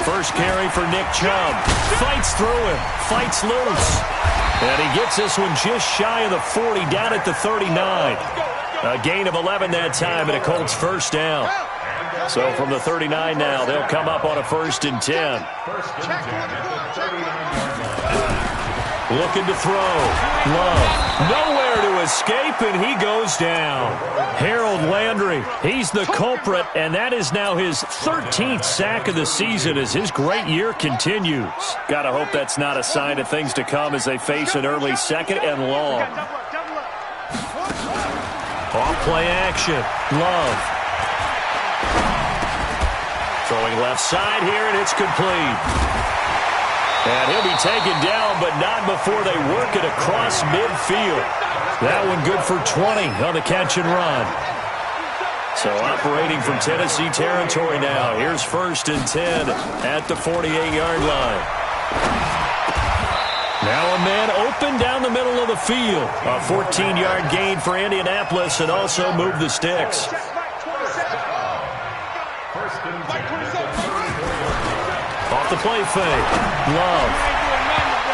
First carry for Nick Chubb. Fights through him. Fights loose. And he gets this one just shy of the 40, down at the 39. A gain of 11 that time, and a Colts first down. So from the 39 now, they'll come up on a 1st and 10. Looking to throw. Love. Nowhere to escape, and he goes down. Harold Landry, he's the culprit, and that is now his 13th sack of the season as his great year continues. Gotta hope that's not a sign of things to come as they face an early 2nd and long. Off play action. Love. Throwing left side here, and it's complete. And he'll be taken down, but not before they work it across midfield. That one good for 20 on the catch and run. So operating from Tennessee territory now. Here's 1st and 10 at the 48-yard line. Now a man open down the middle of the field. A 14-yard gain for Indianapolis and also move the sticks. Off the play fake. Love.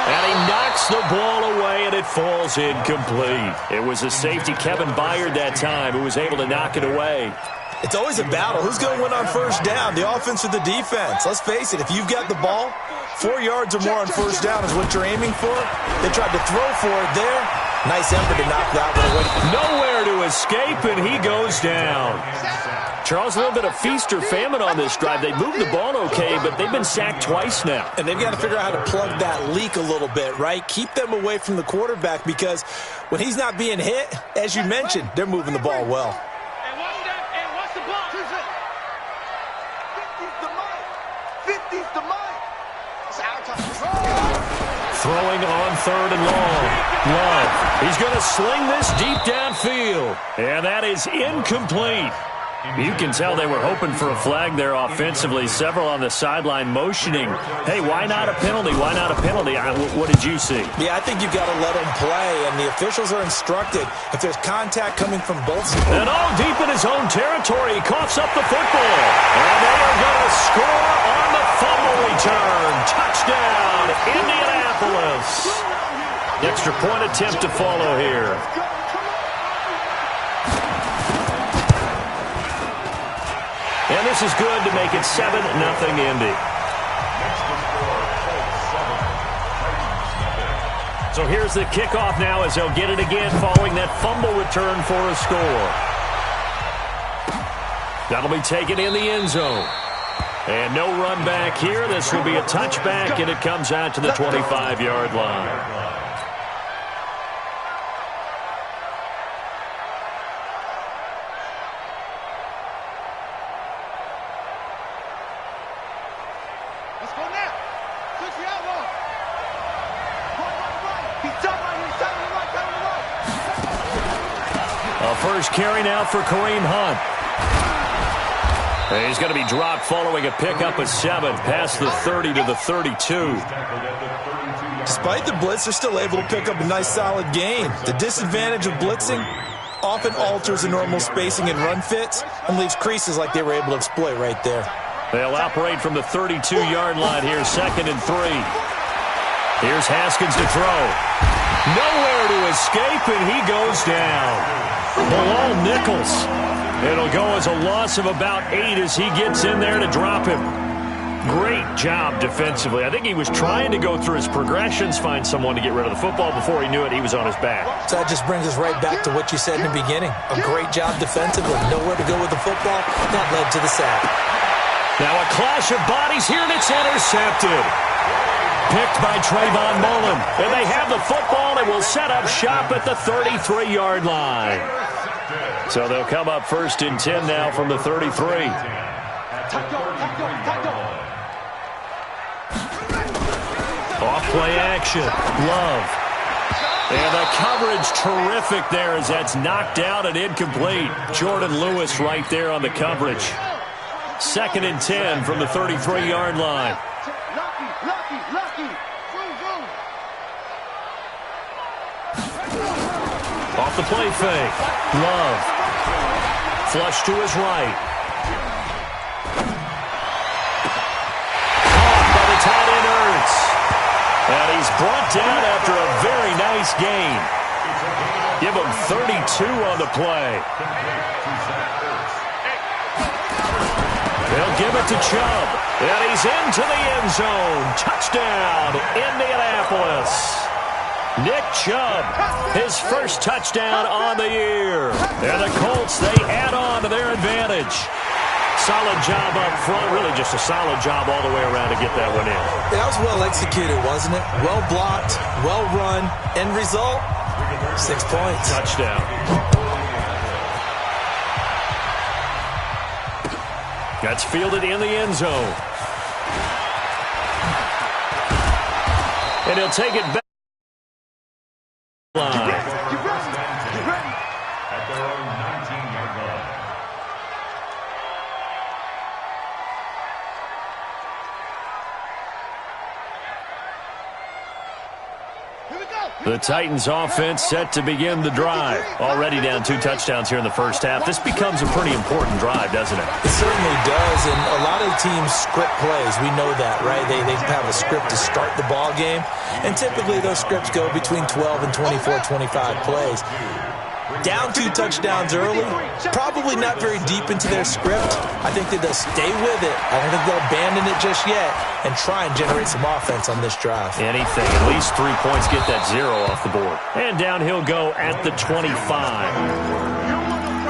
And he knocks the ball away, and it falls incomplete. It was a safety, Kevin Byard, that time, who was able to knock it away. It's always a battle. Who's going to win on 1st down, the offense or the defense? Let's face it, if you've got the ball, 4 yards or more on 1st down is what you're aiming for. They tried to throw for it there. Nice effort to knock that one away. Nowhere to escape, and he goes down. Charles, a little bit of feast or famine on this drive. They moved the ball okay, but they've been sacked twice now. And they've got to figure out how to plug that leak a little bit, right? Keep them away from the quarterback because when he's not being hit, as you mentioned, they're moving the ball well. Throwing on 3rd and long. Love. He's going to sling this deep downfield. And that is incomplete. You can tell they were hoping for a flag there offensively. Several on the sideline motioning. Hey, why not a penalty? Why not a penalty? What did you see? Yeah, I think you've got to let them play, and the officials are instructed. If there's contact coming from both sides. And all deep in his own territory, he coughs up the football. And they are going to score on the fumble return. Touchdown, Indianapolis. Extra point attempt to follow here. And this is good to make it 7-0 Indy. So here's the kickoff now as they'll get it again following that fumble return for a score. That'll be taken in the end zone. And no run back here. This will be a touchback, and it comes out to the 25-yard line. First carry now for Kareem Hunt. And he's going to be dropped following a pickup of 7 past the 30 to the 32. Despite the blitz, they're still able to pick up a nice solid gain. The disadvantage of blitzing often alters the normal spacing and run fits and leaves creases like they were able to exploit right there. They'll operate from the 32-yard line here, 2nd and 3. Here's Haskins to throw. Nowhere to escape, and he goes down. Bilal Nichols. It'll go as a loss of about 8 as he gets in there to drop him. Great job defensively. I think he was trying to go through his progressions, find someone to get rid of the football. Before he knew it, he was on his back. So that just brings us right back to what you said in the beginning. A great job defensively. Nowhere to go with the football. That led to the sack. Now a clash of bodies here, and it's intercepted. Picked by Trayvon Mullen. And they have the football and will set up shop at the 33-yard line. So they'll come up 1st and 10 now from the 33. Off play action. Love. And the coverage terrific there as that's knocked out and incomplete. Jordan Lewis right there on the coverage. 2nd and 10 from the 33-yard line. Off the play fake. Love. flush to his right. By the tight end, Ertz. And he's brought down after a very nice gain. Give him 32 on the play. They'll give it to Chubb. And he's into the end zone. Touchdown, Indianapolis. Nick Chubb, his first touchdown on the year. And the Colts, they add on to their advantage. Solid job up front. Really just a solid job all the way around to get that one in. That was well executed, wasn't it? Well blocked, well run. End result, 6 points. Touchdown. That's fielded in the end zone. And he'll take it back. At their own 19-yard line. The Titans offense set to begin the drive. Already down 2 touchdowns here in the first half. This becomes a pretty important drive, doesn't it? It certainly does, and a lot of teams script plays. We know that, right? They have a script to start the ball game, and typically those scripts go between 12 and 24, 25 plays. Down 2 touchdowns early, probably not very deep into their script. I think that they'll stay with it. I don't think they'll abandon it just yet and try and generate some offense on this drive. Anything, at least 3 points, get that 0 off the board. And down he'll go at the 25.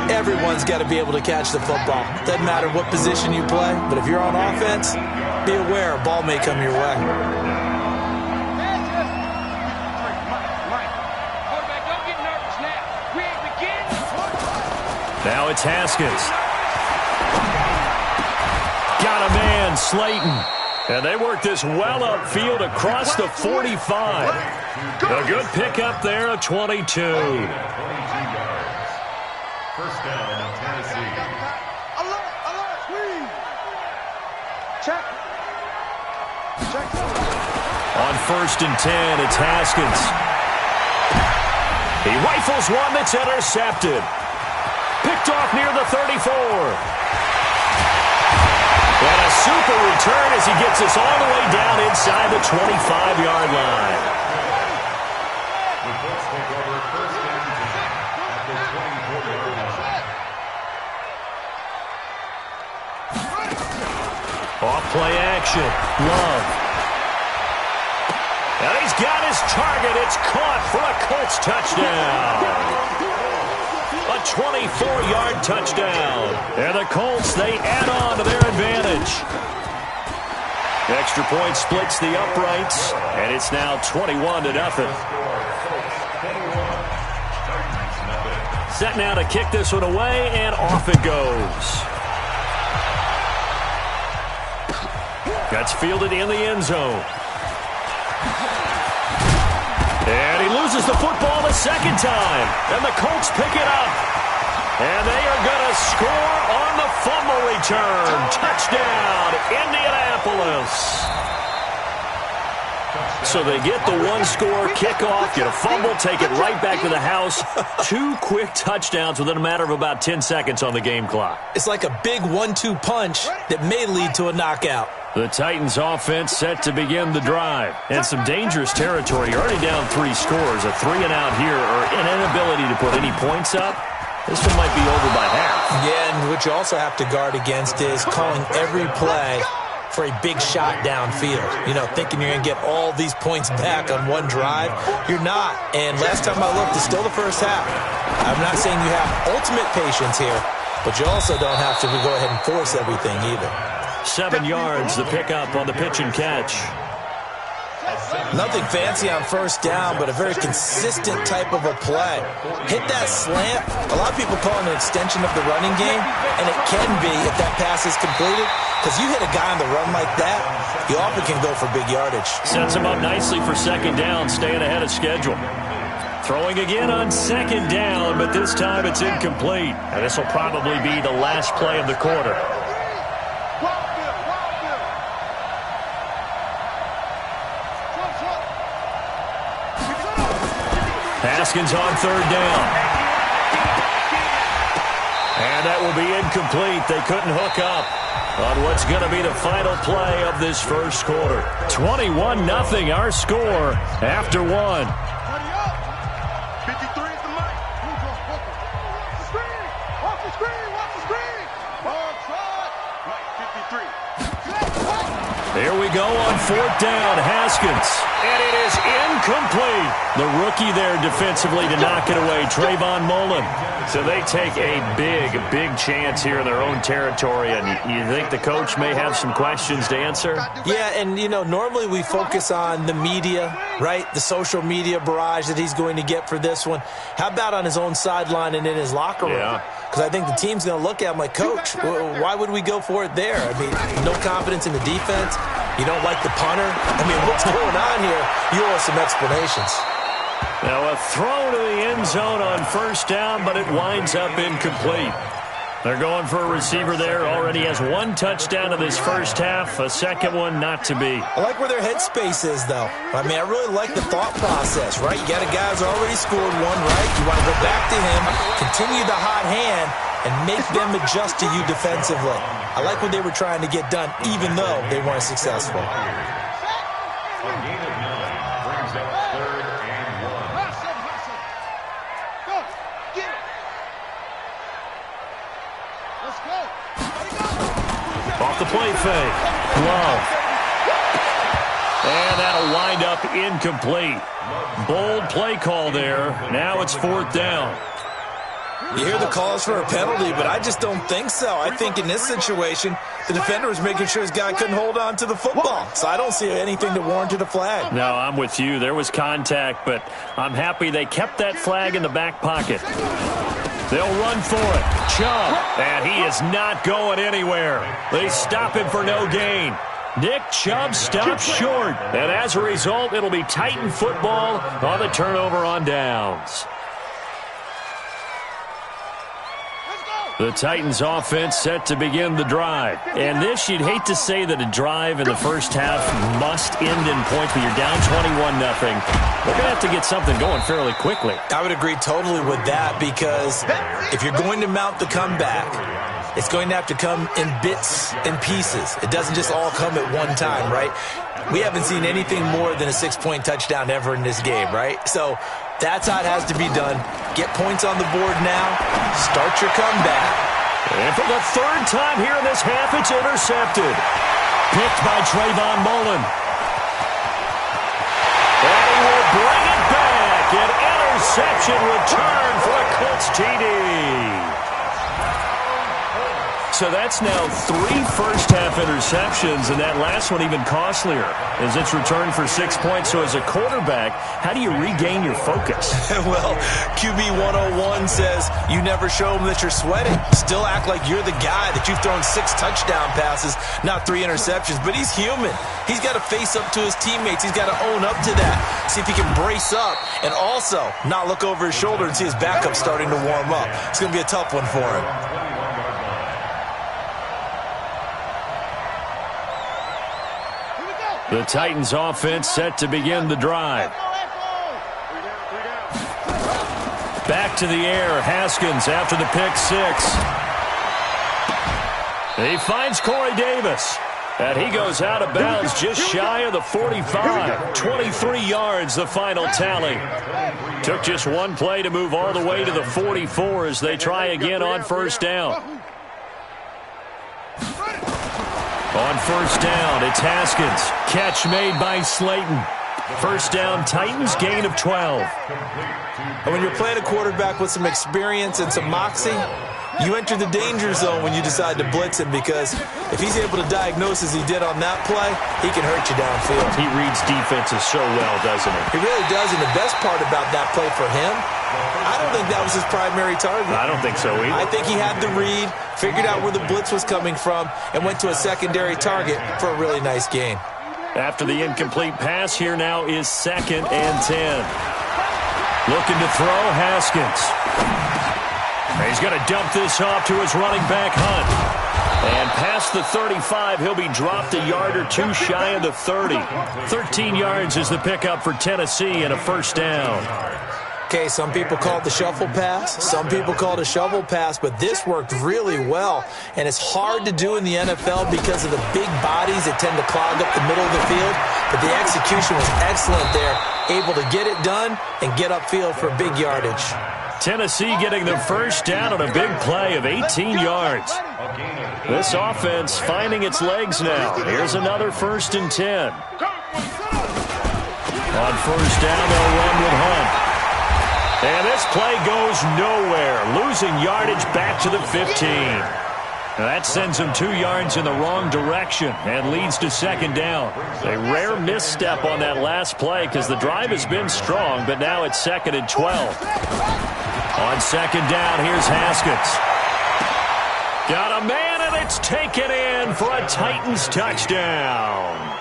Everyone's got to be able to catch the football. Doesn't matter what position you play, but if you're on offense, be aware a ball may come your way. Now it's Haskins. Got a man, Slayton. And they work this well upfield across the 45. A good pickup there, a 22. 22 yards. First down, Tennessee. Alert, squeeze. Check. On 1st and 10, it's Haskins. He rifles one that's intercepted. Picked off near the 34. And a super return as he gets us all the way down inside the 25-yard line. The Colts take over first and 10 at the 24-yard line. Off play action. Love. And he's got his target. It's caught for a Colts touchdown. A 24-yard touchdown. And the Colts, they add on to their advantage. Extra point splits the uprights, and it's now 21-0. Set now to kick this one away, and off it goes. That's fielded in the end zone. And he loses the football the second time. And the Colts pick it up. And they are going to score on the fumble return. Touchdown, Indianapolis. So they get the one-score kickoff, get a fumble, take it right back to the house. 2 quick touchdowns within a matter of about 10 seconds on the game clock. It's like a big 1-2 punch that may lead to a knockout. The Titans offense set to begin the drive. And some dangerous territory. You're already down 3 scores. A 3-and-out here or an inability to put any points up. This one might be over by half. Yeah, and what you also have to guard against is calling every play for a big shot downfield. You know, thinking you're going to get all these points back on one drive. You're not. And last time I looked, it's still the first half. I'm not saying you have ultimate patience here, but you also don't have to go ahead and force everything either. 7 yards, the pickup on the pitch and catch. Nothing fancy on first down, but a very consistent type of a play. Hit that slant. A lot of people call it an extension of the running game, and it can be if that pass is completed, because you hit a guy on the run like that, you often can go for big yardage. Sets him up nicely for second down, staying ahead of schedule. Throwing again on second down, but this time it's incomplete. And this will probably be the last play of the quarter. Haskins on third down. And that will be incomplete. They couldn't hook up on what's going to be the final play of this first quarter. 21-0 our score after one. 53 is the mic. Watch the screen. Watch the screen. Watch the screen. Ball side. Right, 53. Here we go on fourth down. Haskins. And it is incomplete. The rookie there defensively to knock it away, Trayvon Mullen. So they take a big chance here in their own territory, and you think the coach may have some questions to answer? Yeah, and, normally we focus on the media, right? The social media barrage that he's going to get for this one. How about on his own sideline and in his locker room? Yeah. Because I think the team's going to look at him like, Coach, why would we go for it there? I mean, no confidence in the defense. You don't like the punter. I mean, what's going on here? You owe us some explanations. Now a throw to the end zone on first down, but it winds up incomplete. They're going for a receiver there. Already has one touchdown in this first half. A second one not to be. I like where their headspace is, though. I mean, I really like the thought process, right? You got a guy who's already scored one, right? You want to go back to him, continue the hot hand, and make them adjust to you defensively. I like what they were trying to get done, even though they weren't successful. A gain of 9 brings up 3rd and 1. Go. Get it. Let's go. Off the play fake. Love. And that'll wind up incomplete. Bold play call there. Now it's fourth down. You hear the calls for a penalty, but I just don't think so. I think in this situation, the defender was making sure his guy couldn't hold on to the football. So I don't see anything that warranted a flag. No, I'm with you. There was contact, but I'm happy they kept that flag in the back pocket. They'll run for it. Chubb, and he is not going anywhere. They stop him for no gain. Nick Chubb stops short, and as a result, it'll be Titan football on the turnover on downs. The Titans offense set to begin the drive. And this, you'd hate to say that a drive in the first half must end in points, but you're down 21-0. They're going to have to get something going fairly quickly. I would agree totally with that, because if you're going to mount the comeback, it's going to have to come in bits and pieces. It doesn't just all come at one time, right? We haven't seen anything more than a 6-point touchdown ever in this game, right? So that's how it has to be done. Get points on the board now. Start your comeback. And for the third time here in this half, it's intercepted. Picked by Trayvon Mullen. And he will bring it back. An interception return for a Colts TD. So that's now 3 first-half interceptions, and that last one even costlier as it's returned for 6 points. So as a quarterback, how do you regain your focus? Well, QB 101 says you never show them that you're sweating. Still act like you're the guy that you've thrown 6 touchdown passes, not 3 interceptions. But he's human. He's got to face up to his teammates. He's got to own up to that. See if he can brace up and also not look over his shoulder and see his backup starting to warm up. It's going to be a tough one for him. The Titans offense set to begin the drive. Back to the air. Haskins after the pick 6. He finds Corey Davis. And he goes out of bounds just shy of the 45. 23 yards the final tally. Took just one play to move all the way to the 44 as they try again on first down. On first down, it's Haskins. Catch made by Slayton. First down, Titans, gain of 12. And when you're playing a quarterback with some experience and some moxie, you enter the danger zone when you decide to blitz him, because if he's able to diagnose as he did on that play, he can hurt you downfield. He reads defenses so well, doesn't he? He really does, and the best part about that play for him, I don't think that was his primary target. I don't think so either. I think he had the read, figured out where the blitz was coming from, and went to a secondary target for a really nice gain. After the incomplete pass, here now is 2nd and 10. Looking to throw, Haskins. He's going to dump this off to his running back, Hunt. And past the 35, he'll be dropped a yard or two shy of the 30. 13 yards is the pickup for Tennessee and a first down. Okay, some people call it the shuffle pass. Some people call it a shovel pass, but this worked really well. And it's hard to do in the NFL because of the big bodies that tend to clog up the middle of the field. But the execution was excellent there, able to get it done and get upfield for big yardage. Tennessee getting the first down on a big play of 18 yards. This offense finding its legs now. Here's another 1st and 10. On first down, they'll run with Hunt. And this play goes nowhere, losing yardage back to the 15. Now that sends them 2 yards in the wrong direction and leads to 2nd down. A rare misstep on that last play because the drive has been strong, but now it's 2nd and 12. On 2nd down, here's Haskins. Got a man, and it's taken in for a Titans touchdown.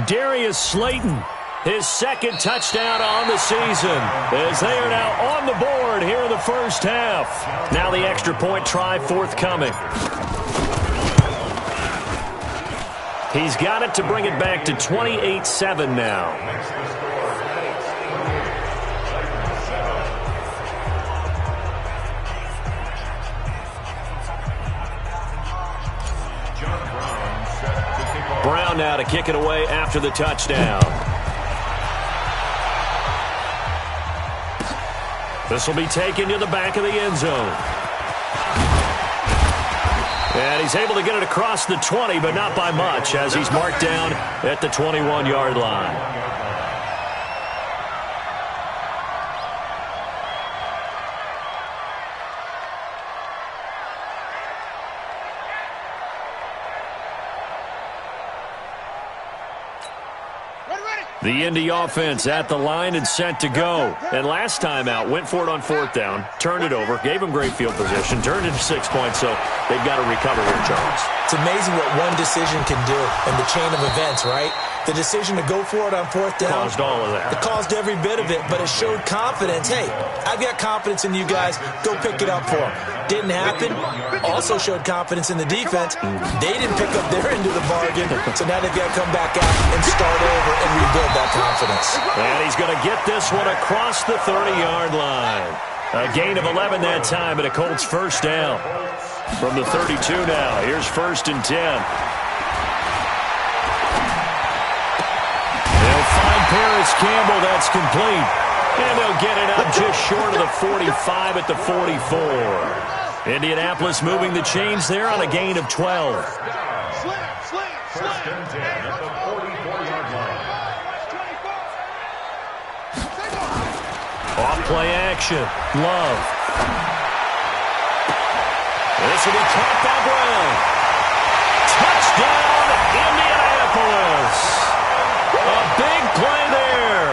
Darius Slayton. His 2nd touchdown on the season as they are now on the board here in the first half. Now the extra point try forthcoming. He's got it to bring it back to 28-7 now. Brown now to kick it away after the touchdown. This will be taken to the back of the end zone. And he's able to get it across the 20, but not by much, as he's marked down at the 21-yard line. The Indy offense at the line and set to go. And last time out, went for it on 4th down, turned it over, gave him great field position, turned it to 6 points, so they've got to recover here, Charles. It's amazing what one decision can do in the chain of events, right? The decision to go for it on 4th down. Caused all of that. It caused every bit of it, but it showed confidence. Hey, I've got confidence in you guys. Go pick it up for them. Didn't happen. Also showed confidence in the defense. They didn't pick up their end of the bargain, so now they've got to come back out and start over and rebuild that confidence. And he's going to get this one across the 30-yard line. A gain of 11 that time, and a Colts first down. From the 32 now, here's 1st and 10. They'll find Paris Campbell, that's complete. And they'll get it up just short of the 45 at the 44. Indianapolis moving the chains there on a gain of 12. First and 10 at the 44-yard line. Off play action. Love. This will be caught by Brown. Touchdown, Indianapolis. A big play there.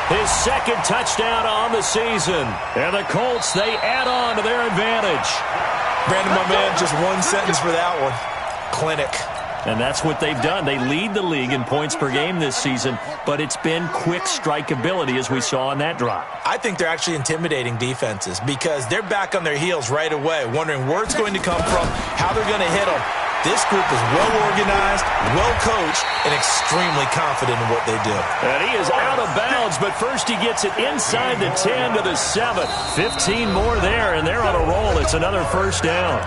His 2nd touchdown on the season. And the Colts, they add on to their advantage. Brandon, my man, just one sentence for that one. Clinic. And that's what they've done. They lead the league in points per game this season, but it's been quick strikeability as we saw on that drive. I think they're actually intimidating defenses because they're back on their heels right away, wondering where it's going to come from, how they're going to hit them. This group is well-organized, well-coached, and extremely confident in what they do. And he is out of bounds, but first he gets it inside the 10 to the 7. 15 more there, and they're on a roll. It's another first down.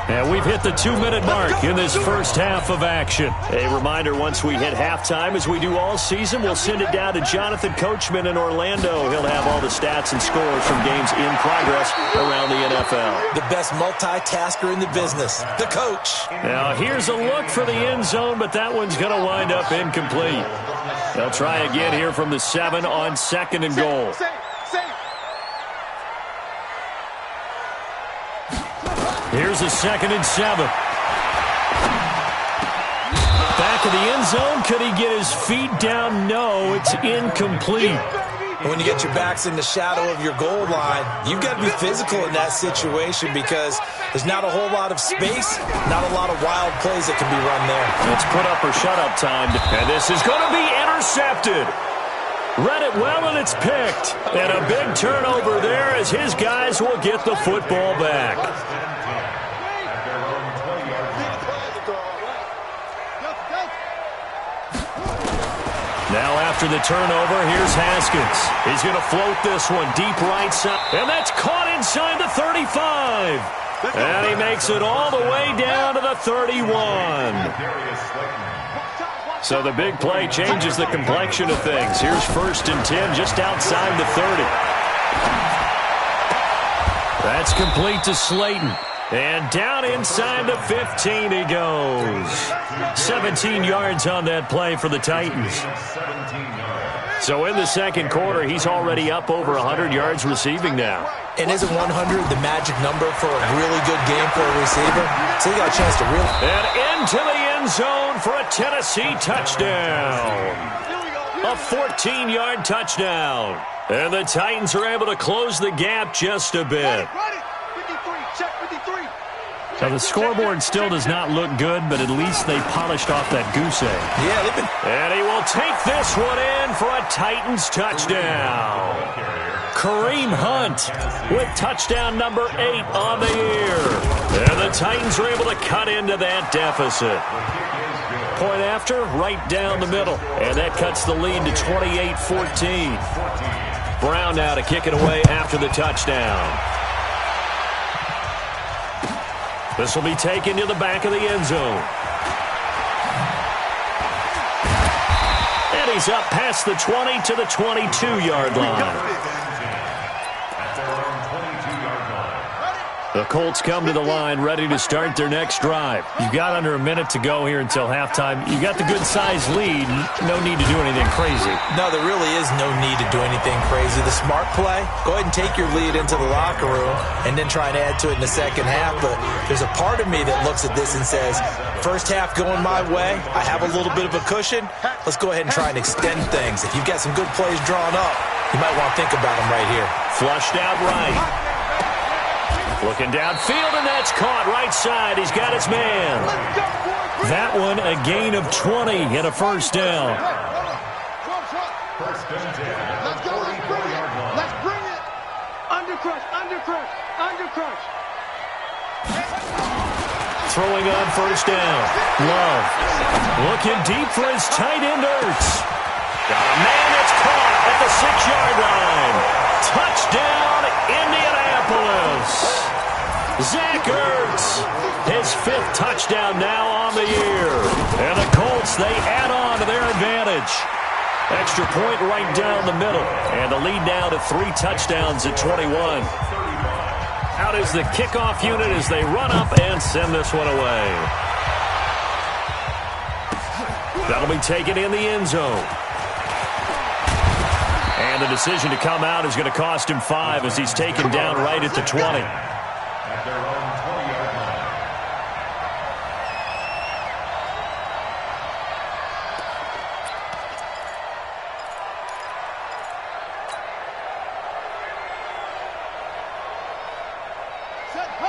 And we've hit the 2-minute mark in this first half of action. A reminder, once we hit halftime, as we do all season, we'll send it down to Jonathan Coachman in Orlando. He'll have all the stats and scores from games in progress around the NFL. The best multitasker in the business, the coach. Now, here's a look for the end zone, but that one's going to wind up incomplete. They'll try again here from the 7 on 2nd and goal. Here's a 2nd and 7. Back of the end zone. Could he get his feet down? No, it's incomplete. When you get your backs in the shadow of your goal line, you've got to be physical in that situation because there's not a whole lot of space, not a lot of wild plays that can be run there. It's put up or shut up time. And this is going to be intercepted. Read it well, and it's picked. And a big turnover there as his guys will get the football back. Now after the turnover, here's Haskins. He's going to float this one deep right side. And that's caught inside the 35. And he makes it all the way down to the 31. So the big play changes the complexion of things. Here's 1st and 10 just outside the 30. That's complete to Slayton. And down inside the 15 he goes. 17 yards on that play for the Titans. So in the second quarter, he's already up over 100 yards receiving now. And isn't 100 the magic number for a really good game for a receiver? So he got a chance to really... And into the end zone for a Tennessee touchdown. A 14-yard touchdown. And the Titans are able to close the gap just a bit. Now, the scoreboard still does not look good, but at least they polished off that goose egg. Yeah, they've been... And he will take this one in for a Titans touchdown. Kareem Hunt with touchdown number 8 on the year. And the Titans are able to cut into that deficit. Point after, right down the middle. And that cuts the lead to 28-14. Brown now to kick it away after the touchdown. This will be taken to the back of the end zone. And he's up past the 20 to the 22-yard line. The Colts come to the line ready to start their next drive. You've got under a minute to go here until halftime. You got the good-sized lead. No need to do anything crazy. No, there really is no need to do anything crazy. The smart play, go ahead and take your lead into the locker room and then try and add to it in the second half. But there's a part of me that looks at this and says, first half going my way, I have a little bit of a cushion. Let's go ahead and try and extend things. If you've got some good plays drawn up, you might want to think about them right here. Flushed out right. Looking downfield, and that's caught right side. He's got his man. That one, a gain of 20 and a first down. Let's go, let's bring it. Let's bring it. Undercrush, undercrush, undercrush. Throwing on first down. Love. Looking deep for his tight end, Ertz. Got a man that's caught at the 6-yard line. Touchdown, Indianapolis. Zach Ertz, his 5th touchdown now on the year. And the Colts, they add on to their advantage. Extra point right down the middle. And the lead now to 3 touchdowns at 21. Out is the kickoff unit as they run up and send this one away. That'll be taken in the end zone. And the decision to come out is going to cost him 5 as he's taken down right at the 20. At their own 20-yard line.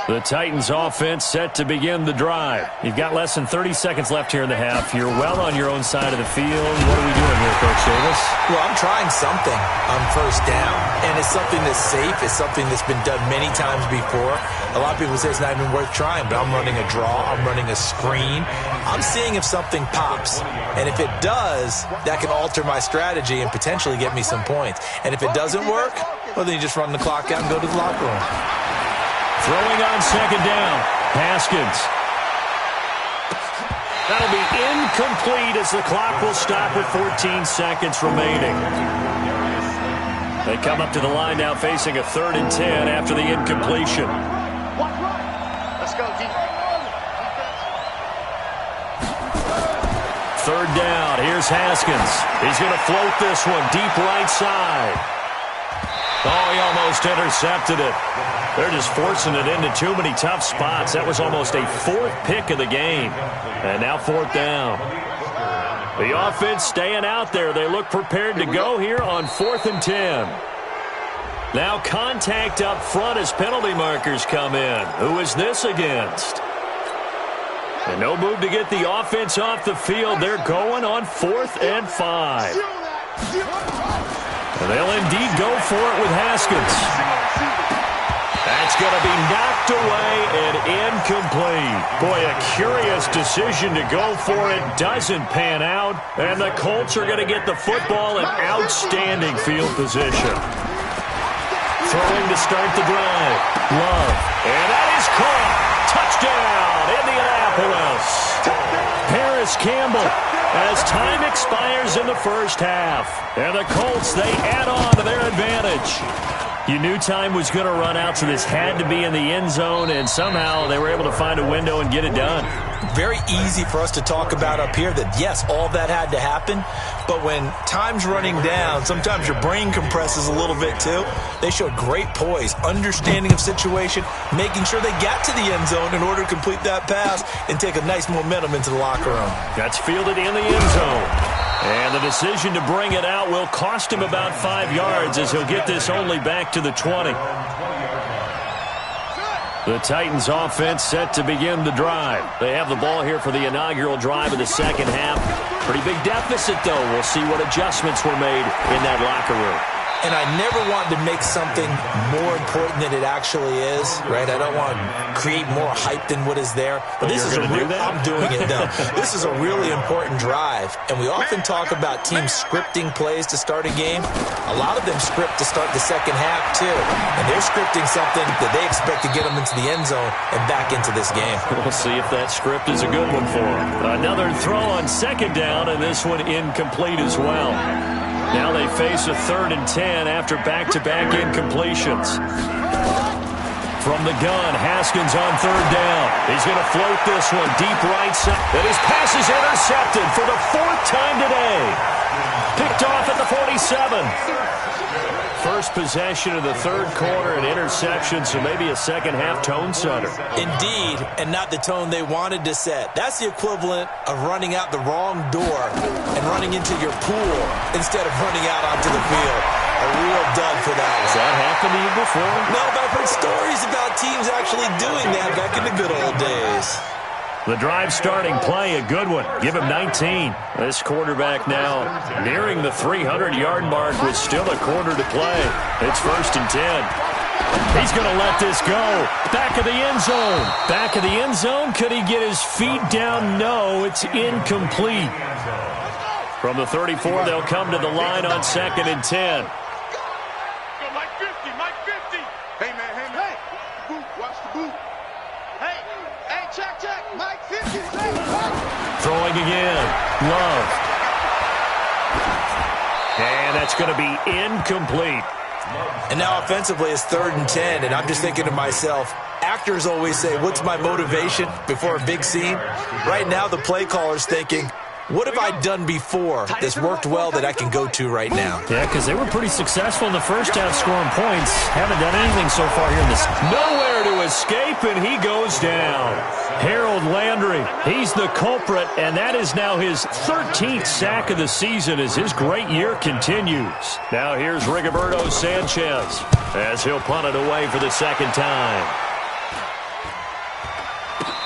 The Titans offense set to begin the drive. You've got less than 30 seconds left here in the half. You're well on your own side of the field. What are we doing here, Coach Davis? Well, I'm trying something on first down, and it's something that's safe. It's something that's been done many times before. A lot of people say it's not even worth trying, but I'm running a draw. I'm running a screen. I'm seeing if something pops, and if it does, that can alter my strategy and potentially get me some points. And if it doesn't work, well, then you just run the clock out and go to the locker room. Throwing on second down. Haskins. That'll be incomplete as the clock will stop with 14 seconds remaining. They come up to the line now facing a 3rd and 10 after the incompletion. Let's go, defense. 3rd down. Here's Haskins. He's going to float this one deep right side. Oh, he almost intercepted it. They're just forcing it into too many tough spots. That was almost a 4th pick of the game. And now 4th down. The offense staying out there. They look prepared to go here on 4th and 10. Now contact up front as penalty markers come in. Who is this against? And no move to get the offense off the field. They're going on 4th and 5. And they'll indeed go for it with Haskins. That's going to be knocked away and incomplete. Boy, a curious decision to go for it. Doesn't pan out. And the Colts are going to get the football in outstanding field position. Throwing to start the drive. Love. And that is caught. Touchdown, Indianapolis. Paris Campbell as time expires in the first half. And the Colts, they add on to their advantage. You knew time was going to run out, so this had to be in the end zone, and somehow they were able to find a window and get it done. Very easy for us to talk about up here that, yes, all that had to happen, but when time's running down, sometimes your brain compresses a little bit too. They showed great poise, understanding of situation, making sure they got to the end zone in order to complete that pass and take a nice momentum into the locker room. That's fielded in the end zone. And the decision to bring it out will cost him about 5 yards as he'll get this only back to the 20. The Titans offense set to begin the drive. They have the ball here for the inaugural drive of the second half. Pretty big deficit, though. We'll see what adjustments were made in that locker room. And I never wanted to make something more important than it actually is, right? I don't want to create more hype than what is there. But this is a real, I'm doing it now. This is a really important drive. And we often talk about teams scripting plays to start a game. A lot of them script to start the second half, too. And they're scripting something that they expect to get them into the end zone and back into this game. We'll see if that script is a good one for them. Another throw on second down, and this one incomplete as well. Now they face a 3rd and 10 after back-to-back incompletions. From the gun, Haskins on 3rd down. He's going to float this one deep right side. And his pass is intercepted for the 4th time today. Picked off at the 47. First possession of the 3rd quarter, an interception, so maybe a second-half tone setter. Indeed, and not the tone they wanted to set. That's the equivalent of running out the wrong door and running into your pool instead of running out onto the field. A real dud for that one. Has that happened to you before? No, but I've heard stories about teams actually doing that back in the good old days. The drive starting play, a good one. Give him 19. This quarterback now nearing the 300-yard mark with still a quarter to play. It's 1st and 10. He's going to let this go. Back of the end zone. Back of the end zone. Could he get his feet down? No, it's incomplete. From the 34, they'll come to the line on 2nd and 10. Mike 50, Mike 50. Hey, man, hey. Boot, watch the boot. Hey, check. Mike 50. Throwing again. Love. And that's going to be incomplete. And now offensively it's 3rd and 10, and I'm just thinking to myself, actors always say, what's my motivation before a big scene? Right now the play caller's thinking, what have I done before that's worked well that I can go to right now? Yeah, because they were pretty successful in the first half scoring points. Haven't done anything so far here in this. Nowhere to escape, and he goes down. Harold Landry, he's the culprit, and that is now his 13th sack of the season as his great year continues. Now here's Rigoberto Sanchez as he'll punt it away for the 2nd time.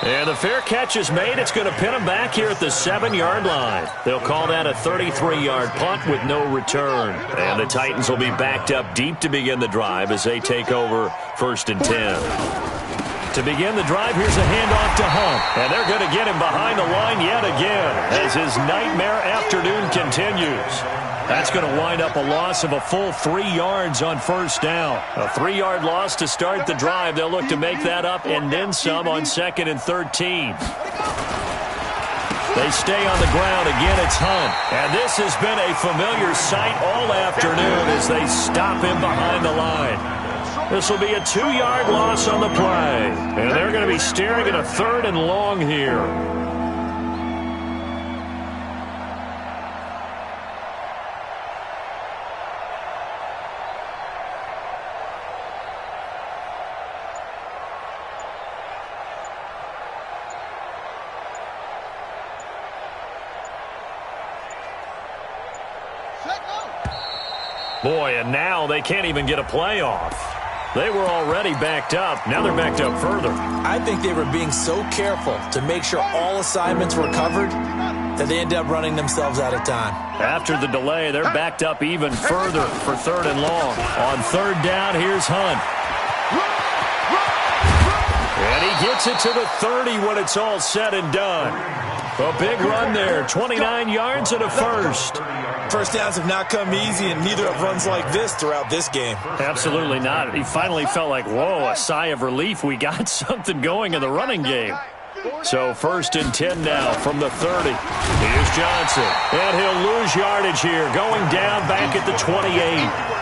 And the fair catch is made. It's going to pin him back here at the 7-yard line. They'll call that a 33-yard punt with no return. And the Titans will be backed up deep to begin the drive as they take over 1st and 10. To begin the drive, here's a handoff to Hunt. And they're going to get him behind the line yet again as his nightmare afternoon continues. That's going to wind up a loss of a full 3 yards on 1st down. A 3-yard loss to start the drive. They'll look to make that up and then some on 2nd and 13. They stay on the ground. Again, it's Hunt. And this has been a familiar sight all afternoon as they stop him behind the line. This will be a 2-yard loss on the play. And they're going to be staring at a 3rd and long here. Boy, and now they can't even get a play off. They were already backed up. Now they're backed up further. I think they were being so careful to make sure all assignments were covered that they ended up running themselves out of time. After the delay, they're backed up even further for 3rd and long. On 3rd down, here's Hunt. gets it to the 30 when it's all said and done. A big run there, 29 yards and a first. First downs have not come easy, and neither have runs like this throughout this game. Absolutely not. He finally felt like, whoa, a sigh of relief. We got something going in the running game. So 1st and 10 now from the 30. Here's Johnson. And he'll lose yardage here, going down back at the 28.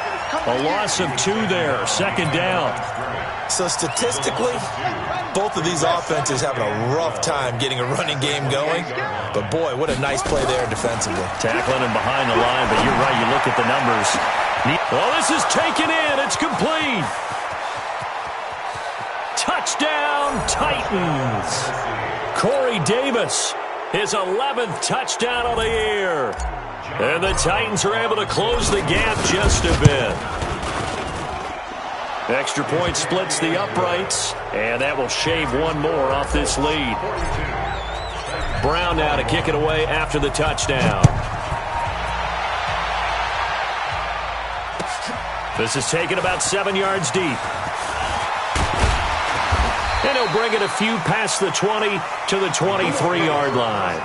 A loss of 2 there, 2nd down. So statistically, both of these offenses having a rough time getting a running game going. But, boy, what a nice play there defensively. Tackling him behind the line, but you're right, you look at the numbers. Well, this is taken in. It's complete. Touchdown, Titans. Corey Davis, his 11th touchdown of the year. And the Titans are able to close the gap just a bit. Extra point splits the uprights, and that will shave one more off this lead. Brown now to kick it away after the touchdown. This is taken about 7 yards deep. And he'll bring it a few past the 20 to the 23-yard line.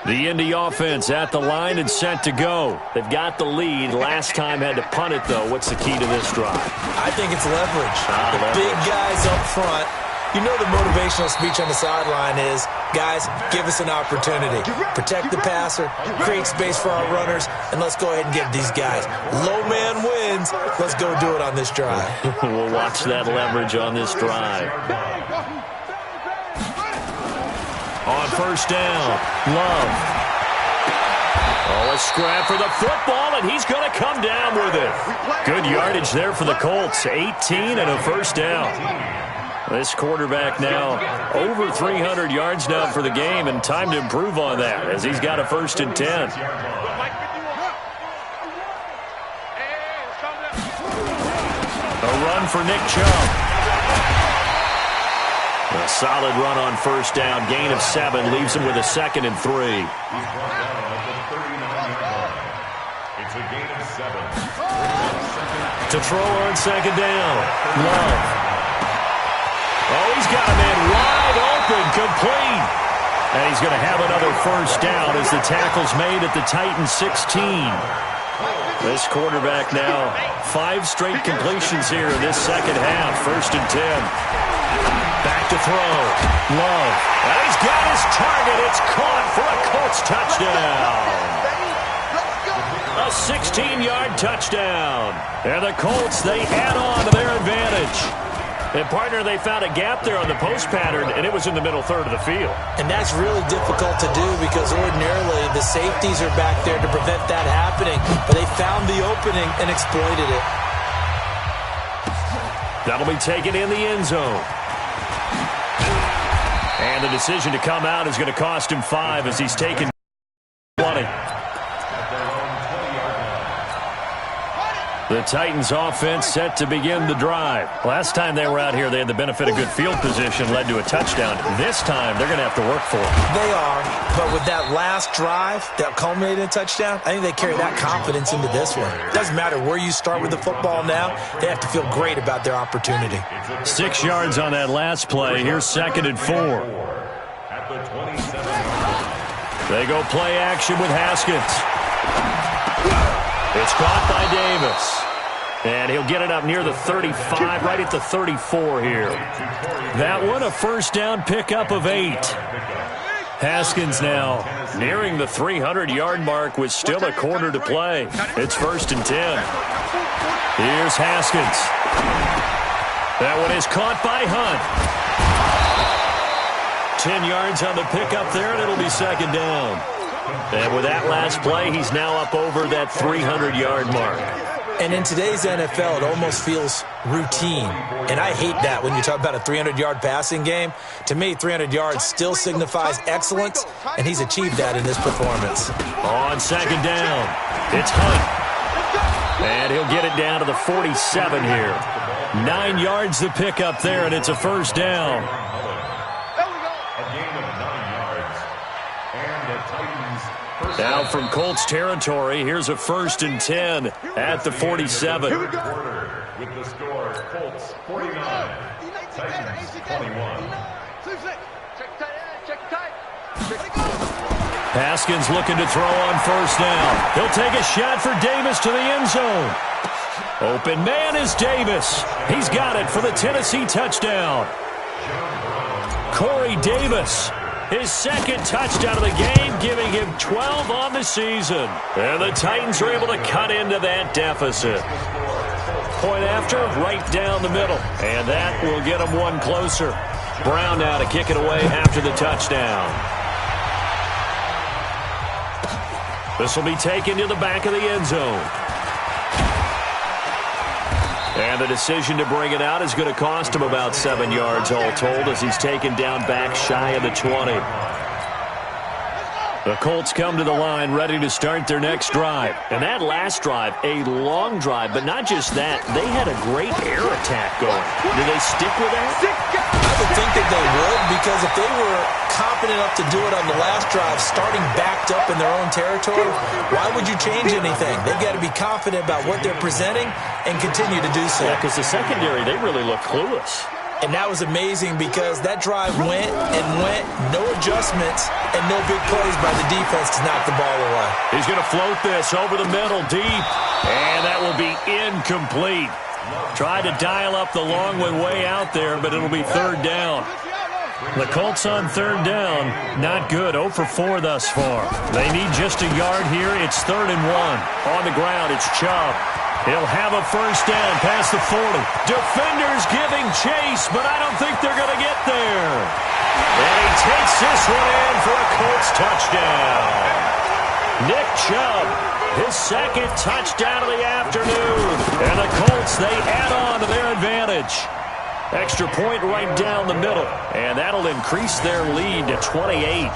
The Indy offense at the line and set to go. They've got the lead. Last time had to punt it, though. What's the key to this drive? I think it's leverage. The big guys up front. You know the motivational speech on the sideline is, guys, give us an opportunity. Protect the passer, create space for our runners, and let's go ahead and give these guys. Low man wins. Let's go do it on this drive. We'll watch that leverage on this drive. On 1st down, Love. Oh, a scrap for the football, and he's going to come down with it. Good yardage there for the Colts, 18 and a 1st down. This quarterback now over 300 yards now for the game, and time to improve on that as he's got a 1st and 10. A run for Nick Chubb. A solid run on 1st down. Gain of 7 leaves him with a 2nd and 3. It's a gain of 7. To throw on 2nd down. Love. Oh, he's got a man wide open, complete. And he's going to have another 1st down as the tackle's made at the Titans 16. This quarterback now, 5 straight completions here in this 2nd half. 1st and 10. Back to throw. Love. And he's got his target. It's caught for a Colts touchdown. A 16-yard touchdown. And the Colts, they add on to their advantage. And, partner, they found a gap there on the post pattern, and it was in the middle third of the field. And that's really difficult to do because ordinarily the safeties are back there to prevent that happening. But they found the opening and exploited it. That'll be taken in the end zone. And the decision to come out is going to cost him 5 as he's taken 20. The Titans offense set to begin the drive. Last time they were out here, they had the benefit of good field position, led to a touchdown. This time, they're going to have to work for it. They are, but with that last drive that culminated in a touchdown, I think they carry that confidence into this one. Doesn't matter where you start with the football now, they have to feel great about their opportunity. 6 yards on that last play. Here's 2nd and 4. At the 27. They go play action with Haskins. It's caught by Davis. And he'll get it up near the 35, right at the 34 here. That one, a 1st down pickup of 8. Haskins now nearing the 300-yard mark with still a quarter to play. It's 1st and 10. Here's Haskins. That one is caught by Hunt. 10 yards on the pickup there, and it'll be 2nd down. And with that last play, he's now up over that 300-yard mark. And in today's NFL, it almost feels routine. And I hate that when you talk about a 300-yard passing game. To me, 300 yards still signifies excellence, and he's achieved that in this performance. On 2nd down, it's Hunt. And he'll get it down to the 47 here. 9 yards to pick up there, and it's a first down. A gain of 9 yards. And the Titans first Now from Colts territory, here's a 1st and 10 at the 47. quarter with the score Colts 49, Titans 21. Haskins looking to throw on first down. He'll take a shot for Davis to the end zone. Open man is Davis. He's got it for the Tennessee touchdown. Corey Davis, his 2nd touchdown of the game, giving him 12 on the season. And the Titans are able to cut into that deficit. Point after, right down the middle. And that will get them one closer. Brown now to kick it away after the touchdown. This will be taken to the back of the end zone. And the decision to bring it out is going to cost him about 7 yards all told as he's taken down back shy of the 20. The Colts come to the line ready to start their next drive. And that last drive, a long drive, but not just that. They had a great air attack going. Do they stick with that? I would think that they would, because if they were confident enough to do it on the last drive, starting backed up in their own territory, why would you change anything? They've got to be confident about what they're presenting and continue to do so. Yeah, because the secondary, they really look clueless. And that was amazing because that drive went and went, no adjustments, and no big plays by the defense to knock the ball away. He's going to float this over the middle deep, and that will be incomplete. Tried to dial up the long one way out there, but it'll be 3rd down. The Colts on 3rd down, not good, 0 for 4 thus far. They need just a yard here. It's 3rd and 1. On the ground, it's Chubb. He'll have a first down past the 40. Defenders giving chase, but I don't think they're going to get there. And he takes this one in for a Colts touchdown. Nick Chubb, his 2nd touchdown of the afternoon. And the Colts, they add on to their advantage. Extra point right down the middle. And that'll increase their lead to 28.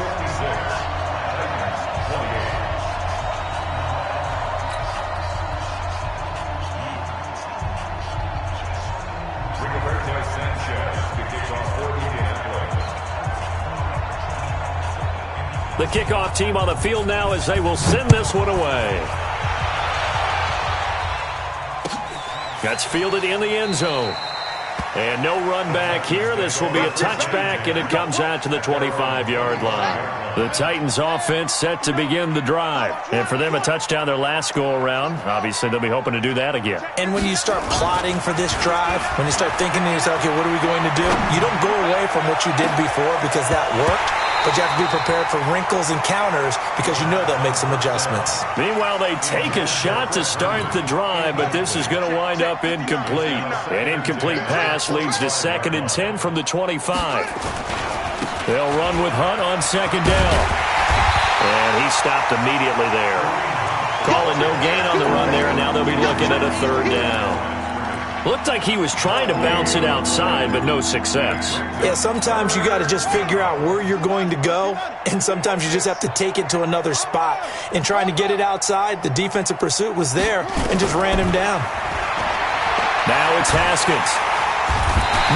The kickoff team on the field now as they will send this one away. That's fielded in the end zone. And no run back here. This will be a touchback, and it comes out to the 25-yard line. The Titans offense set to begin the drive. And for them, a touchdown their last go-around. Obviously, they'll be hoping to do that again. And when you start plotting for this drive, when you start thinking to yourself, okay, what are we going to do? You don't go away from what you did before because that worked. But you have to be prepared for wrinkles and counters because you know they'll make some adjustments. Meanwhile, they take a shot to start the drive, but this is going to wind up incomplete. An incomplete pass leads to 2nd and 10 from the 25. They'll run with Hunt on 2nd down. And he stopped immediately there. Calling no gain on the run there, and now they'll be looking at a 3rd down. Looked like he was trying to bounce it outside, but no success. Yeah, sometimes you got to just figure out where you're going to go, and sometimes you just have to take it to another spot. In trying to get it outside, the defensive pursuit was there and just ran him down. Now it's Haskins.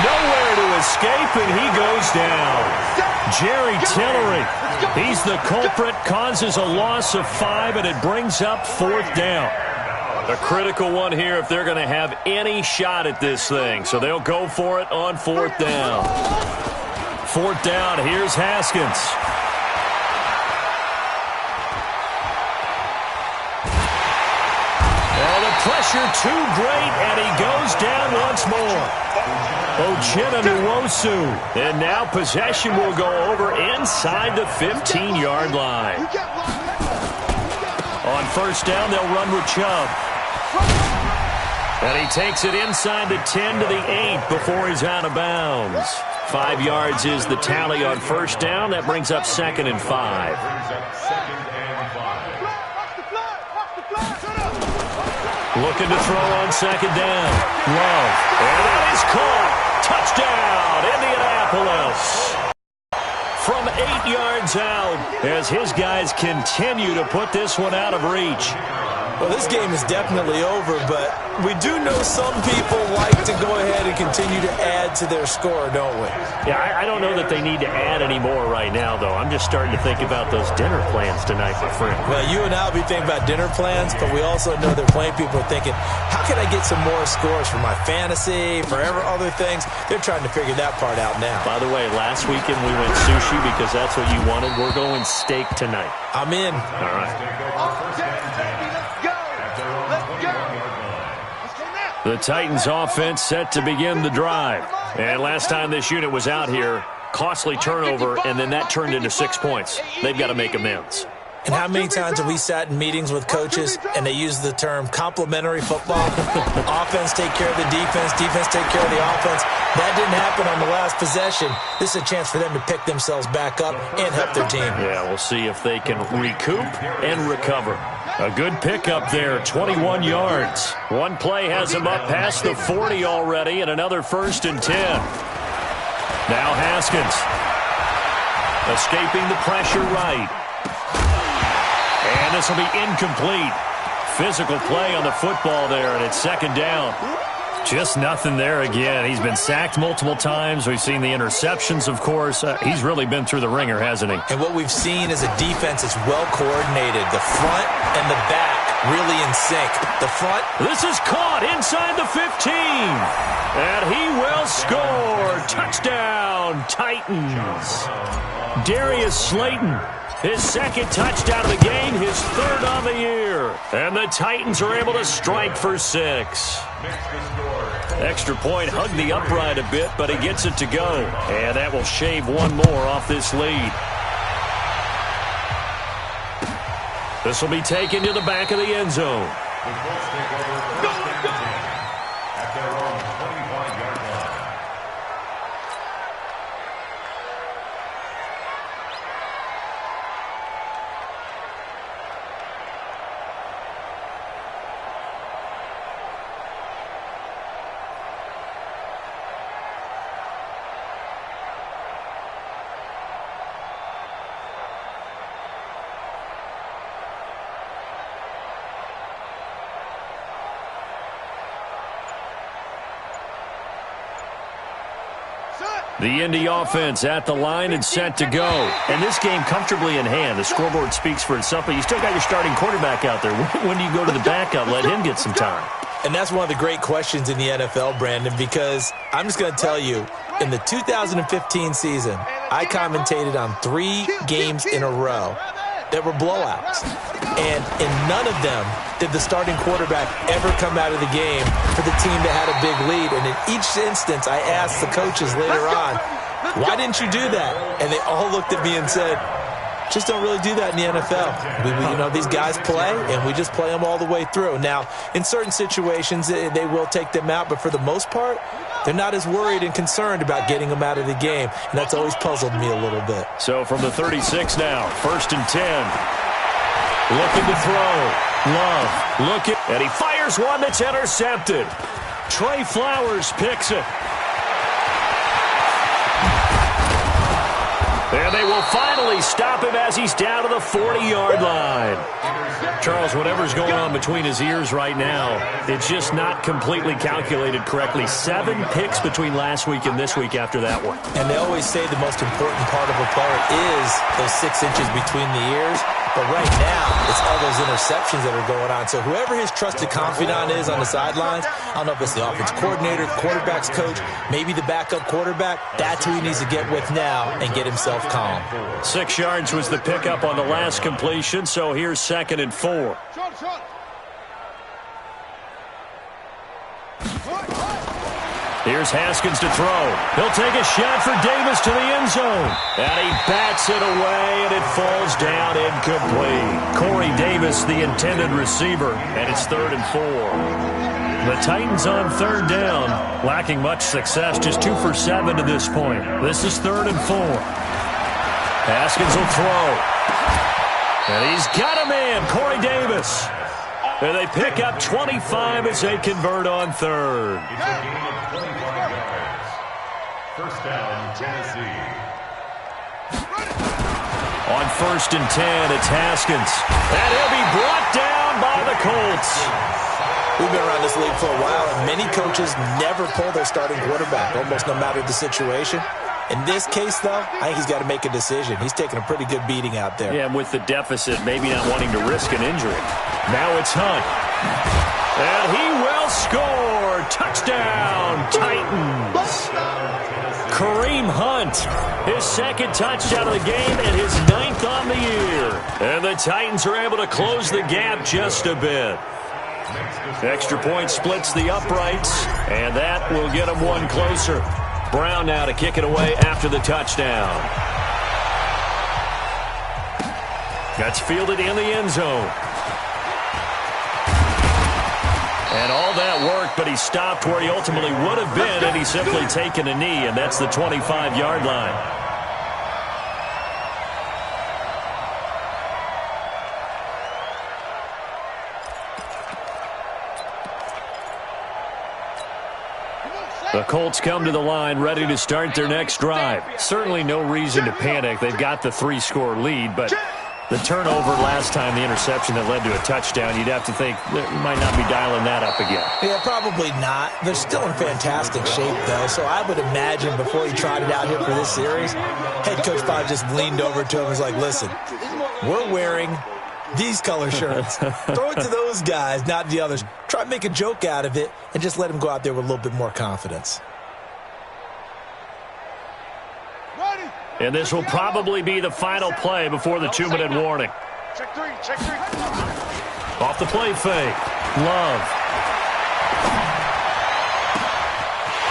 Nowhere to escape, and he goes down. Jerry Tillery, he's the culprit, causes a loss of 5, and it brings up 4th down. A critical one here if they're going to have any shot at this thing. So they'll go for it on 4th down. 4th down, here's Haskins. Oh, the pressure too great, and he goes down once more. Uchenna-Nwosu. And now possession will go over inside the 15-yard line. On 1st down, they'll run with Chubb. And he takes it inside the 10 to the 8 before he's out of bounds. 5 yards is the tally on 1st down. That brings up 2nd and 5. Looking to throw on 2nd down. Love. And that is caught. Touchdown, Indianapolis. From 8 yards out as his guys continue to put this one out of reach. Well, this game is definitely over, but we do know some people like to go ahead and continue to add to their score, don't we? Yeah, I don't know that they need to add any more right now, though. I'm just starting to think about those dinner plans tonight, my friend. Well, you and I will be thinking about dinner plans, but we also know that plenty of people are thinking, how can I get some more scores for my fantasy, for other things? They're trying to figure that part out now. By the way, last weekend we went sushi because that's what you wanted. We're going steak tonight. I'm in. All right. The Titans offense set to begin the drive. And last time this unit was out here, costly turnover, and then that turned into 6 points. They've got to make amends. And how many times have we sat in meetings with coaches and they use the term complementary football? Offense take care of the defense, defense take care of the offense. That didn't happen on the last possession. This is a chance for them to pick themselves back up and help their team. Yeah, we'll see if they can recoup and recover. A good pickup there, 21 yards. One play has him up past the 40 already, and another 1st and 10. Now Haskins. Escaping the pressure right. And this will be incomplete. Physical play on the football there, and it's 2nd down. Just nothing there again. He's been sacked multiple times. We've seen the interceptions, of course. He's really been through the ringer, hasn't he? And what we've seen is a defense that's well coordinated. The front and the back really in sync. The front. This is caught inside the 15. And he will score. Touchdown, Titans. Darius Slayton. His 2nd touchdown of the game, his 3rd on the year. And the Titans are able to strike for 6. Extra point hugged the upright a bit, but he gets it to go. And that will shave one more off this lead. This will be taken to the back of the end zone. The Colts take over first and 10 at their own 25-yard line. The Indy offense at the line and set to go. And this game comfortably in hand. The scoreboard speaks for itself, but you still got your starting quarterback out there. When do you go to the backup? Let him get some time. And that's one of the great questions in the NFL, Brandon, because I'm just going to tell you, in the 2015 season, I commentated on 3 games in a row that were blowouts. And in none of them did the starting quarterback ever come out of the game for the team that had a big lead. And in each instance, I asked the coaches later on, why didn't you do that? And they all looked at me and said, just don't really do that in the NFL. These guys play, and we just play them all the way through. Now, in certain situations, they will take them out, but for the most part, they're not as worried and concerned about getting them out of the game, and that's always puzzled me a little bit. So from the 36 now, 1st and 10. Looking to throw. Love looking, and he fires one that's intercepted. Trey Flowers picks it. And they will finally stop him as he's down to the 40-yard line. Charles, whatever's going on between his ears right now, it's just not completely calculated correctly. 7 picks between last week and this week after that one. And they always say the most important part of a player is those 6 inches between the ears. But right now, it's all those interceptions that are going on. So whoever his trusted confidant is on the sidelines, I don't know if it's the offense coordinator, the quarterback's coach, maybe the backup quarterback, that's who he needs to get with now and get himself calm. 6 yards was the pickup on the last completion, so here's 2nd and 4. Here's Haskins to throw. He'll take a shot for Davis to the end zone. And he bats it away, and it falls down incomplete. Corey Davis, the intended receiver, and it's 3rd and 4. The Titans on 3rd down, lacking much success, just 2 for 7 to this point. This is 3rd and 4. Haskins will throw. And he's got a man, Corey Davis. And they pick up 25 as they convert on 3rd. It's a gain of 25 yards. 1st down, Tennessee. On 1st and 10, it's Haskins. And he'll be brought down by the Colts. We've been around this league for a while, and many coaches never pull their starting quarterback, almost no matter the situation. In this case, though, I think he's got to make a decision. He's taking a pretty good beating out there. Yeah, and with the deficit, maybe not wanting to risk an injury. Now it's Hunt. And he will score. Touchdown, Titans. Kareem Hunt, his second touchdown of the game and his 9th on the year. And the Titans are able to close the gap just a bit. Extra point splits the uprights, and that will get them one closer. Brown now to kick it away after the touchdown. That's fielded in the end zone. And all that work, but he stopped where he ultimately would have been had he simply taken a knee, and that's the 25-yard line. The Colts come to the line ready to start their next drive. Certainly no reason to panic. They've got the 3-score lead, but the turnover last time, the interception that led to a touchdown, you'd have to think you might not be dialing that up again. Yeah, probably not. They're still in fantastic shape, though, so I would imagine before he trotted out here for this series, head coach probably just leaned over to him and was like, listen, we're wearing these color shirts. Throw it to those guys, not the others. Try to make a joke out of it and just let him go out there with a little bit more confidence. And this will probably be the final play before the 2-minute warning. Check three, check three. Off the play fake. Love.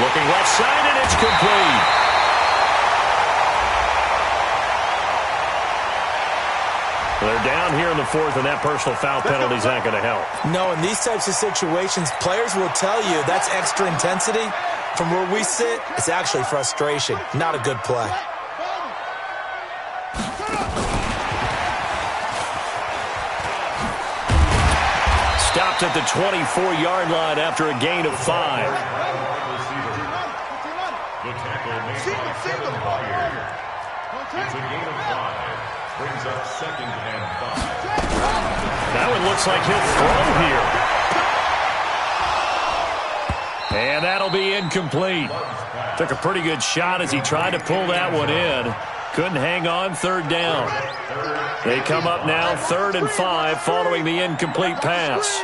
Looking left side, and it's complete. They're down here in the 4th, and that personal foul penalty is not going to help. No, in these types of situations, players will tell you that's extra intensity. From where we sit, it's actually frustration. Not a good play. Stopped at the 24-yard line after a gain of 5. The tackle made by Kevin Collier. It's a gain of 5. Brings up 2nd and 5. That one looks like he'll throw here. And that'll be incomplete. Took a pretty good shot as he tried to pull that one in. Couldn't hang on, 3rd down. They come up now 3rd and 5 following the incomplete pass.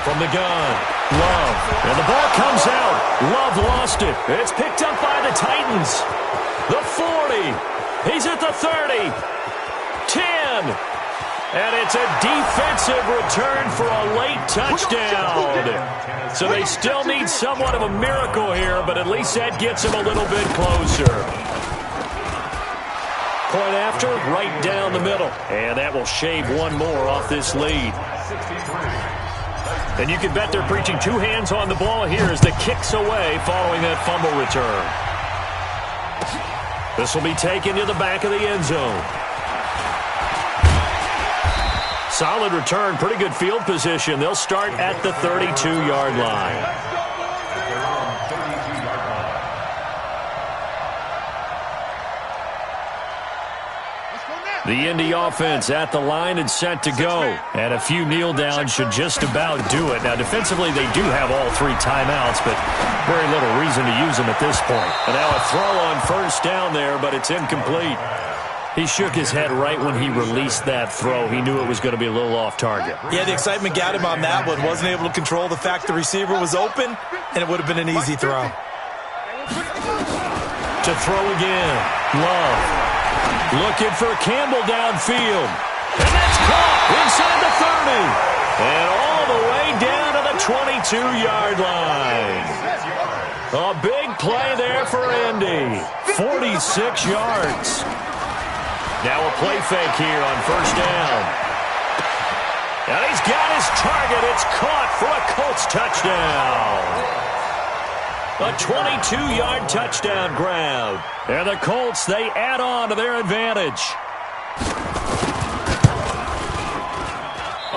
From the gun, Love. And the ball comes out. Love lost it. It's picked up by the Titans. The 40. He's at the 30. 10. And it's a defensive return for a late touchdown. So they still need somewhat of a miracle here, but at least that gets them a little bit closer. Point after, right down the middle. And that will shave one more off this lead. And you can bet they're preaching 2 hands on the ball here as the kick's away following that fumble return. This will be taken to the back of the end zone. Solid return, pretty good field position. They'll start at the 32-yard line. The Indy offense at the line and set to go. And a few kneel downs should just about do it. Now, defensively, they do have all 3 timeouts, but very little reason to use them at this point. And now a throw on 1st down there, but it's incomplete. He shook his head right when he released that throw. He knew it was going to be a little off target. Yeah, the excitement got him on that one. Wasn't able to control the fact the receiver was open, and it would have been an easy throw. To throw again. Love. Looking for Campbell downfield. And that's caught inside the 30. And all the way down to the 22-yard line. A big play there for Indy. 46 yards. Now a play fake here on 1st down. And he's got his target. It's caught for a Colts touchdown. A 22-yard touchdown grab. And the Colts, they add on to their advantage.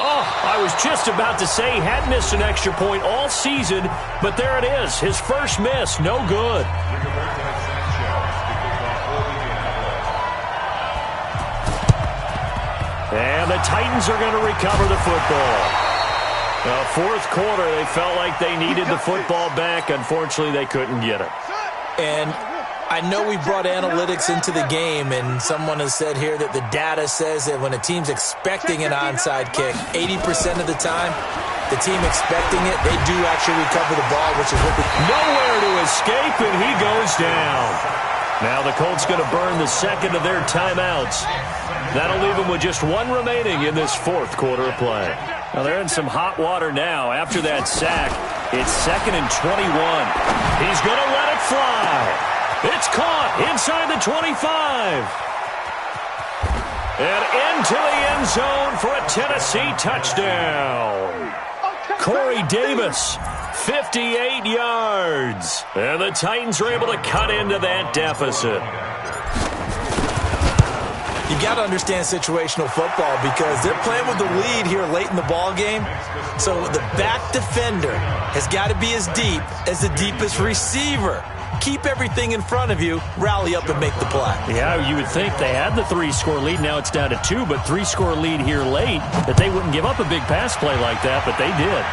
Oh, I was just about to say he had missed an extra point all season, but there it is. His first miss, no good. And the Titans are going to recover the football. Fourth quarter, they felt like they needed the football back. Unfortunately, they couldn't get it. And I know we brought analytics into the game, and someone has said here that the data says that when a team's expecting an onside kick, 80% of the time, the team expecting it, they do actually recover the ball, which is what we... Nowhere to escape, and he goes down. Now the Colts going to burn the second of their timeouts. That'll leave them with just one remaining in this fourth quarter of play. Now they're in some hot water now. After that sack, it's 2nd and 21. He's going to let it fly. It's caught inside the 25. And into the end zone for a Tennessee touchdown. Corey Davis, 58 yards. And the Titans are able to cut into that deficit. You got to understand situational football because they're playing with the lead here late in the ball game. So the back defender has got to be as deep as the deepest receiver. Keep everything in front of you, rally up and make the play. Yeah, you would think they had the 3-score lead. Now it's down to 2, but 3-score lead here late, that they wouldn't give up a big pass play like that, but they did.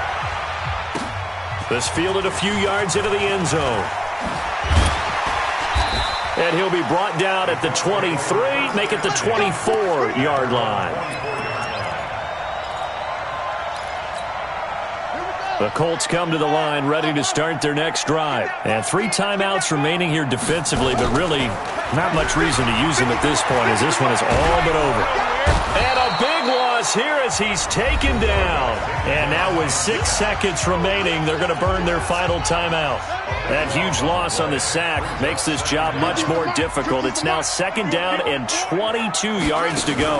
This fielded a few yards into the end zone. And he'll be brought down at the 23, make it the 24-yard line. The Colts come to the line ready to start their next drive. And 3 timeouts remaining here defensively, but really not much reason to use them at this point as this one is all but over. And a big loss here as he's taken down. And now with 6 seconds remaining, they're going to burn their final timeout. That huge loss on the sack makes this job much more difficult. It's now 2nd down and 22 yards to go.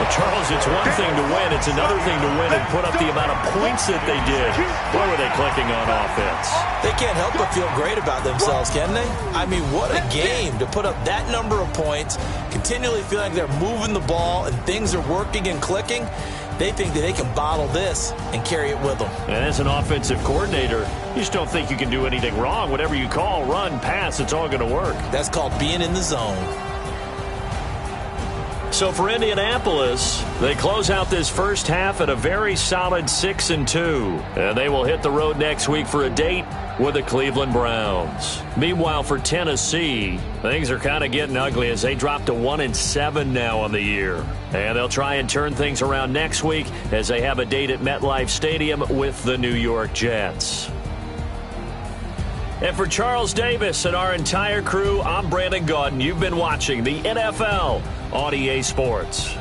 Charles, it's one thing to win. It's another thing to win and put up the amount of points that they did. Boy, were they clicking on offense. They can't help but feel great about themselves, can they? I mean, what a game to put up that number of points, continually feel like they're moving the ball and things are working and clicking. They think that they can bottle this and carry it with them. And as an offensive coordinator, you just don't think you can do anything wrong. Whatever you call, run, pass, it's all going to work. That's called being in the zone. So for Indianapolis, they close out this first half at a very solid 6-2. And they will hit the road next week for a date with the Cleveland Browns. Meanwhile, for Tennessee, things are kind of getting ugly as they drop to 1-7 now on the year. And they'll try and turn things around next week as they have a date at MetLife Stadium with the New York Jets. And for Charles Davis and our entire crew, I'm Brandon Gaudin. You've been watching the NFL on EA Sports.